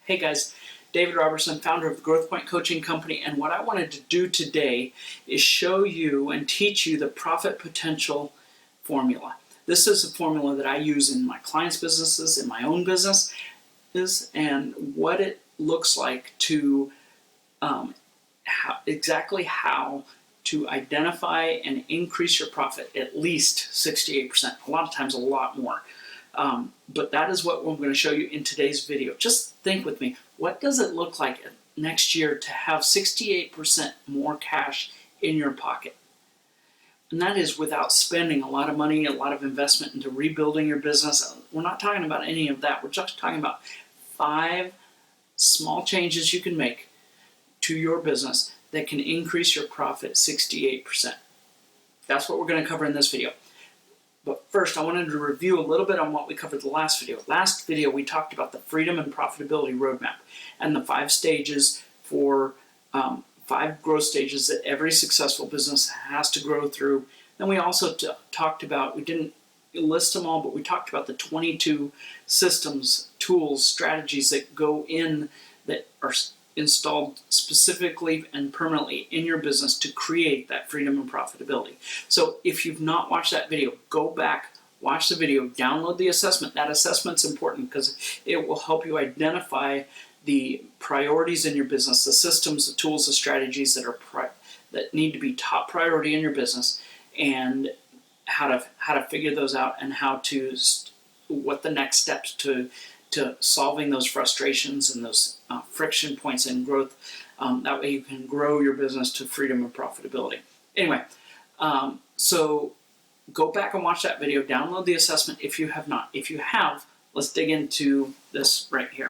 Hey guys, David Robertson, founder of the Growth Point Coaching Company, and what I wanted to do today is show you and teach you the profit potential formula. This is a formula that I use in my clients' businesses, in my own business, and what it looks like to exactly how to identify and increase your profit at least 68%, a lot of times a lot more. But that is what I'm going to show you in today's video. Just think with me, what does it look like next year to have 68% more cash in your pocket? And that is without spending a lot of money, a lot of investment into rebuilding your business. We're not talking about any of that. We're just talking about 5 small changes you can make to your business that can increase your profit 68%. That's what we're going to cover in this video. But first, I wanted to review a little bit on what we covered the last video. Last video, we talked about the Freedom and Profitability Roadmap and the 5 stages for 5 growth stages that every successful business has to grow through. Then we also talked about, we didn't list them all, but we talked about the 22 systems, tools, strategies that go in that are installed specifically and permanently in your business to create that freedom and profitability. So if you've not watched that video, go back, watch the video, download the assessment. That assessment's important because it will help you identify the priorities in your business, the systems, the tools, the strategies that need to be top priority in your business, and how to figure those out, and what the next steps to solving those frustrations and those friction points in growth. That way you can grow your business to freedom and profitability. Anyway, so go back and watch that video, download the assessment if you have not. If you have, let's dig into this right here.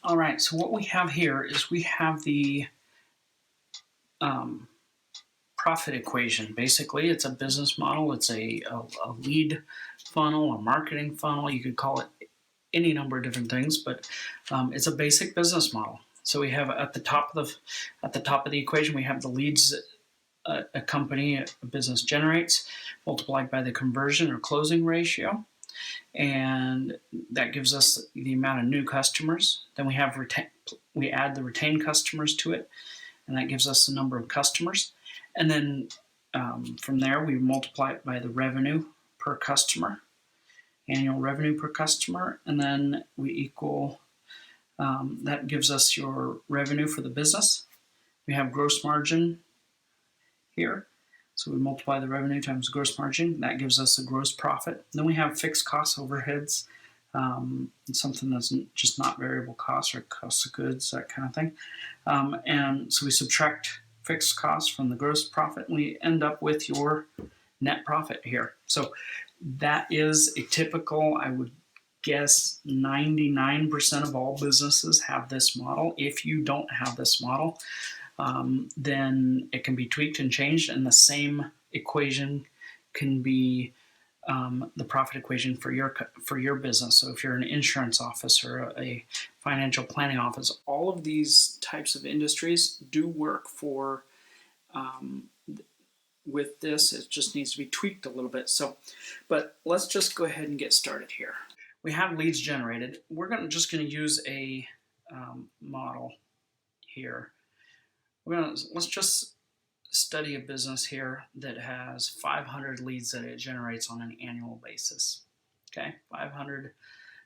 All right, so what we have here is we have the profit equation. Basically, it's a business model. It's a lead funnel, a marketing funnel. You could call it any number of different things, but it's a basic business model. So we have at the top of the equation, we have the leads a business generates, multiplied by the conversion or closing ratio, and that gives us the amount of new customers. Then we add the retained customers to it, and that gives us the number of customers. And then from there, we multiply it by the revenue per customer, annual revenue per customer, and then we equal, that gives us your revenue for the business. We have gross margin here, so we multiply the revenue times gross margin. That gives us a gross profit. Then we have fixed costs, overheads, something that's just not variable costs or cost of goods, that kind of thing. And so we subtract fixed costs from the gross profit, and we end up with your net profit here. So that is a typical, I would guess 99% of all businesses have this model. If you don't have this model, then it can be tweaked and changed, and the same equation can be the profit equation for your business. So if you're an insurance office or a financial planning office, all of these types of industries do work for with this. It just needs to be tweaked a little bit. So, but let's just go ahead and get started here. We have leads generated. We're just going to use a model here. Let's just study a business here that has 500 leads that it generates on an annual basis. Okay, 500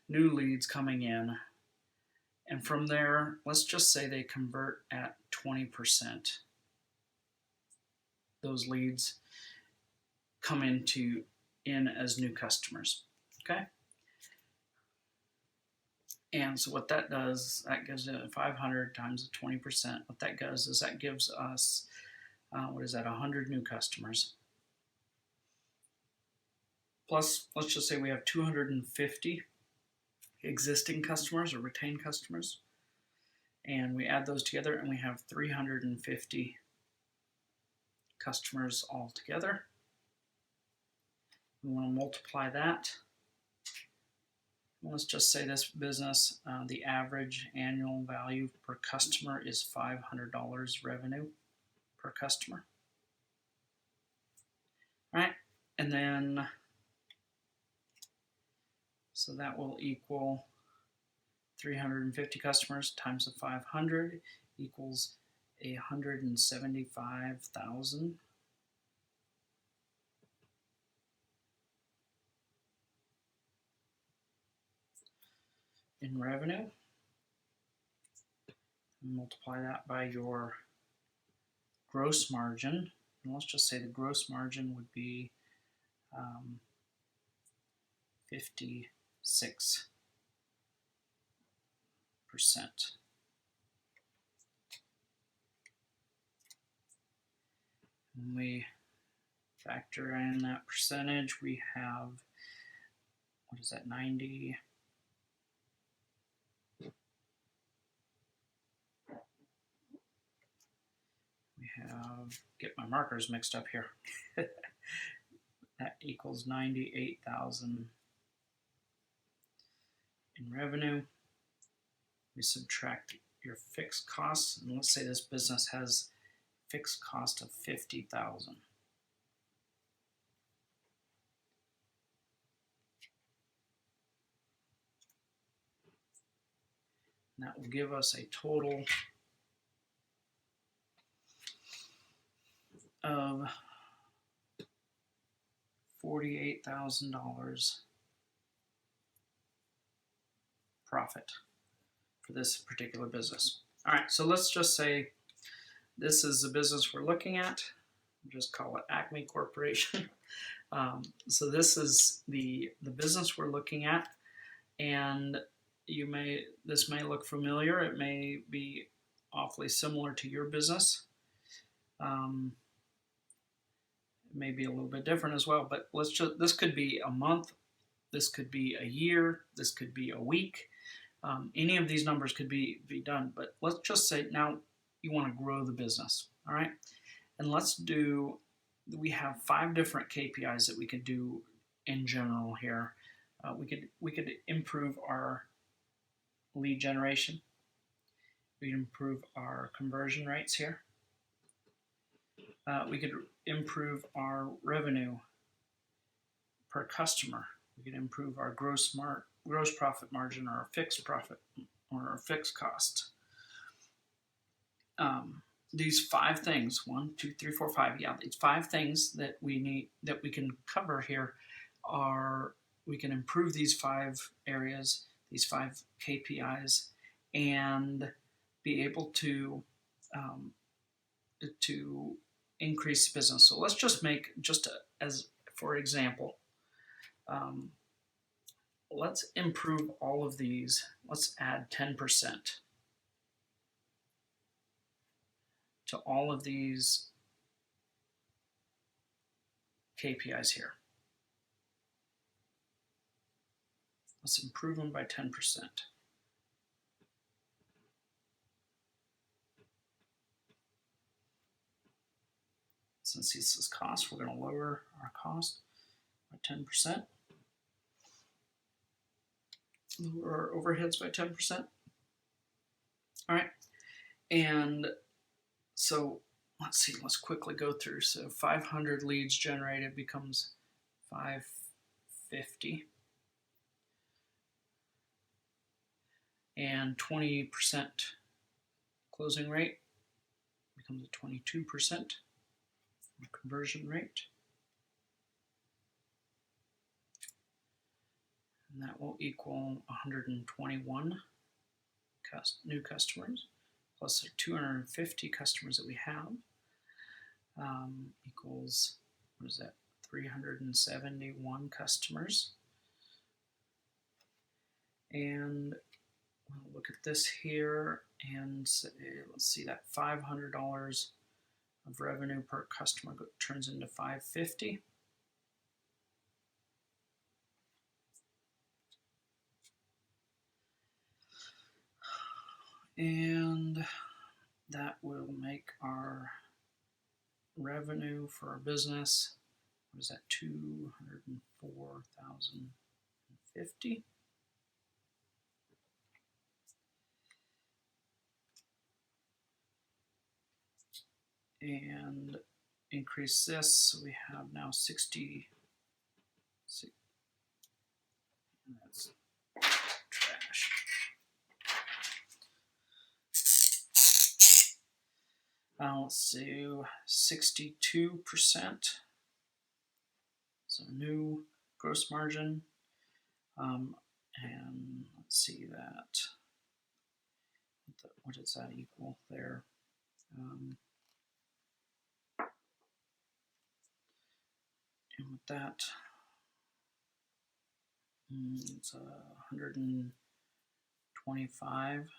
new leads coming in, and from there, let's just say they convert at 20%. Those leads come in as new customers. Okay, and so what that does, that gives it 500 times the 20%. What that does is that gives us 100 new customers. Plus, let's just say we have 250 existing customers or retained customers, and we add those together, and we have 350 customers all together. We want to multiply that. Let's just say this business, the average annual value per customer is $500 revenue per customer. All right, and then so that will equal 350 customers times the 500 equals 175,000. In revenue. Multiply that by your gross margin. And let's just say the gross margin would be 56%. When we factor in that percentage, we have, what is that, 90? We have, get my markers mixed up here. That equals 98,000 in revenue. We subtract your fixed costs, and let's say this business has fixed cost of 50,000. That will give us a total of $48,000 profit for this particular business. All right, so let's just say this is the business we're looking at. Just call it Acme Corporation. So this is the business we're looking at, and this may look familiar. It may be awfully similar to your business. It may be a little bit different as well, but this could be a month, this could be a year, this could be a week. Any of these numbers could be done, but let's just say now you want to grow the business, all right? And we have 5 different KPIs that we could do in general here. We could improve our lead generation. We could improve our conversion rates here. We could improve our revenue per customer. We could improve our gross profit margin, or our fixed profit, or our fixed cost. These 5 things, 1, 2, 3, 4, 5, yeah, these 5 things that we can cover here we can improve these 5 areas, these 5 KPIs, and be able to increase business. So let's just make, as for example, let's improve all of these. Let's add 10% to all of these KPIs here. Let's improve them by 10%. Since this is cost, we're going to lower our cost by 10%. Lower our overheads by 10%. All right. And so let's see, let's quickly go through. So 500 leads generated becomes 550. And 20% closing rate becomes a 22% conversion rate. And that will equal 121 new customers, plus the 250 customers that we have, equals, what is that, 371 customers. And we'll look at this here and say, let's see, that $500 of revenue per customer turns into 550. And that will make our revenue for our business, what is that, 204,050. And increase this, so we have now 60. That's trash. Let's do 62%. So new gross margin. And let's see that. What does that equal there? And with that, it's 125.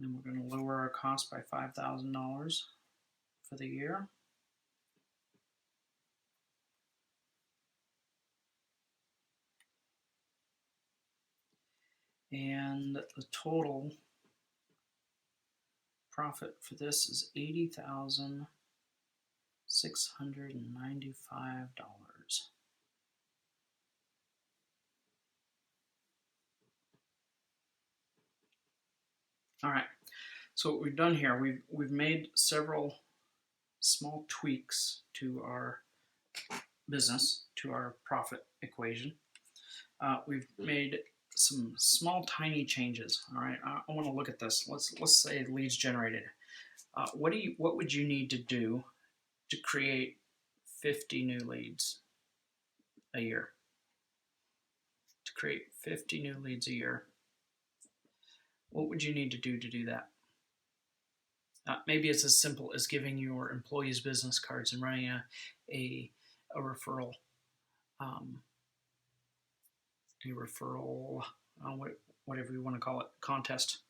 Then we're going to lower our cost by $5,000 for the year. And the total profit for this is $80,695. All right. So what we've done here, we've made several small tweaks to our business, to our profit equation. We've made some small, tiny changes. All right, I want to look at this. Let's say leads generated. What would you need to do to create 50 new leads a year? To create 50 new leads a year, what would you need to do that? Maybe it's as simple as giving your employees business cards and running a referral, whatever you want to call it, contest.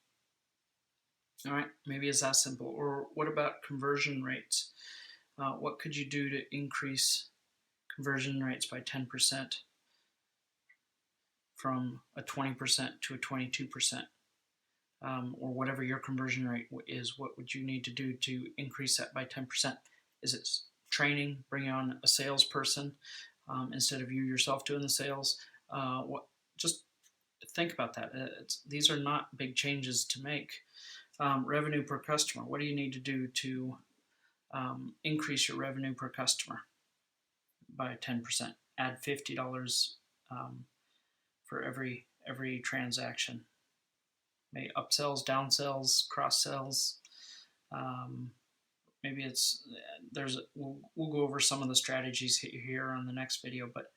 All right, maybe it's that simple. Or what about conversion rates? What could you do to increase conversion rates by 10% from a 20% to a 22%? Or whatever your conversion rate is, what would you need to do to increase that by 10%? Is it training, bringing on a salesperson instead of you yourself doing the sales? Just think about that. These are not big changes to make. Revenue per customer. What do you need to do to increase your revenue per customer by 10%? Add $50 for every transaction. Maybe upsells, downsells, cross sells. Maybe we'll go over some of the strategies here on the next video. But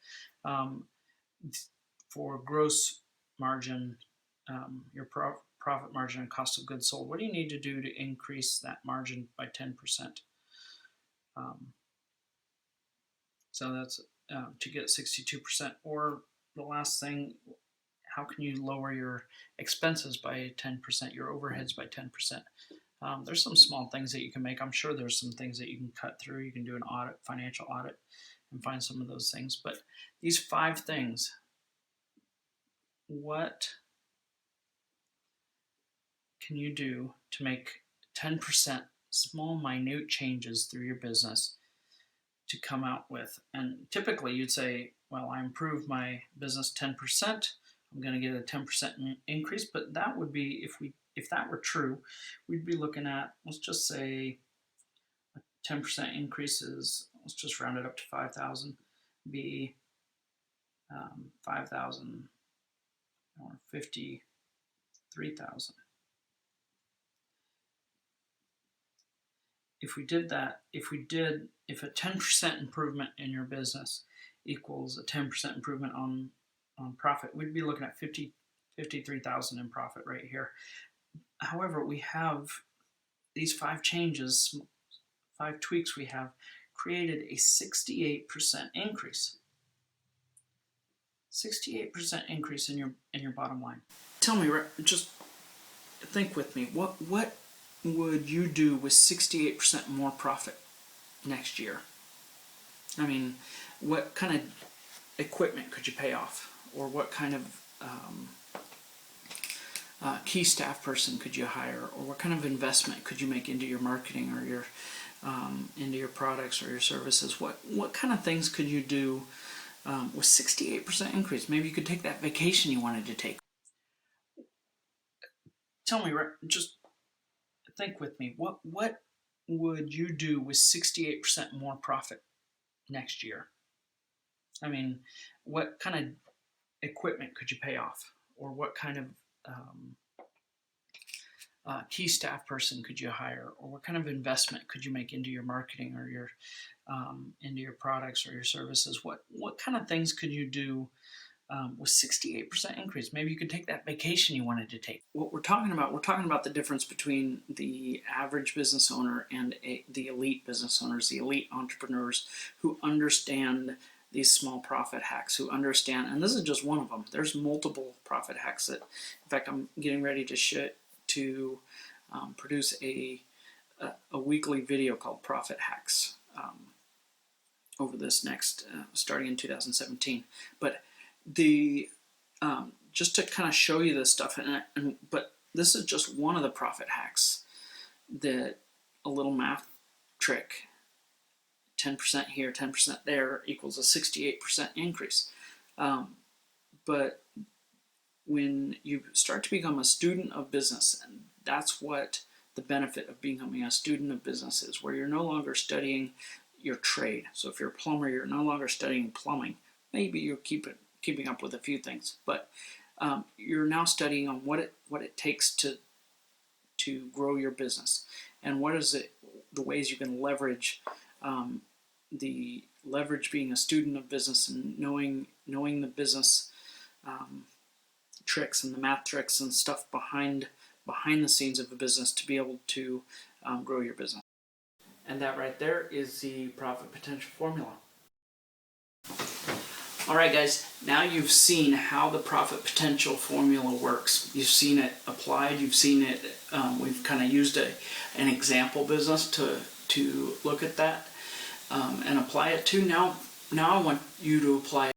for gross margin, your profit margin and cost of goods sold, what do you need to do to increase that margin by 10%? So that's to get 62%. Or the last thing, how can you lower your expenses by 10%, your overheads by 10%? There's some small things that you can make. I'm sure there's some things that you can cut through. You can do an audit, financial audit, and find some of those things. But these 5 things, what can you do to make 10% small, minute changes through your business to come out with? And typically you'd say, well, I improved my business 10%. I'm going to get a 10% increase, but that would be, if that were true, we'd be looking at, let's just say a 10% increase is, let's just round it up to 5,000, be 5,000 or 53,000. If we did that, if a 10% improvement in your business equals a 10% improvement on profit, we'd be looking at 53,000 in profit right here. However, we have these 5 changes, 5 tweaks we have created a 68% increase. 68% increase in your bottom line. Tell me, just think with me, what would you do with 68% more profit next year? I mean, what kind of equipment could you pay off? Or what kind of key staff person could you hire? Or what kind of investment could you make into your marketing or your into your products or your services? What kind of things could you do with 68% increase? Maybe you could take that vacation you wanted to take. Tell me, just think with me, what would you do with 68% more profit next year? I mean, what kind of equipment could you pay off, or what kind of key staff person could you hire, or what kind of investment could you make into your marketing or your into your products or your services? What kind of things could you do with 68% increase? Maybe you could take that vacation you wanted to take. What we're talking about the difference between the average business owner and the elite business owners, the elite entrepreneurs who understand these small profit hacks, who understand, and this is just one of them. There's multiple profit hacks that, in fact, I'm getting ready to produce a weekly video called Profit Hacks over this next, starting in 2017. But the just to kind of show you this stuff, but this is just one of the profit hacks, that a little math trick, 10% here, 10% there equals a 68% increase. But when you start to become a student of business, and that's what the benefit of becoming a student of business is, where you're no longer studying your trade. So if you're a plumber, you're no longer studying plumbing. Maybe you're keeping up with a few things, but you're now studying on what it takes to grow your business, and what is the ways you can leverage the leverage being a student of business and knowing the business tricks and the math tricks and stuff behind the scenes of a business to be able to grow your business. And that right there is the profit potential formula. All right, guys, now you've seen how the profit potential formula works. You've seen it applied. You've seen it. We've kind of used an example business to look at that and apply it to. Now I want you to apply